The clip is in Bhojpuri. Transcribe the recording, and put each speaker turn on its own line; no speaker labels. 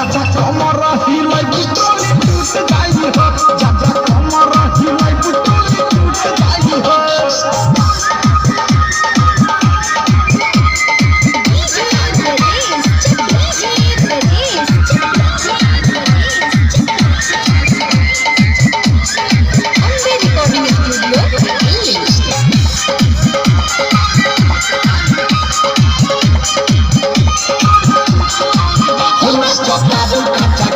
चाचा कमरा हिलाई बुटोली टूट जाई हो चाचा कमरा हिलाई बुटोली टूट जाई हो Kaca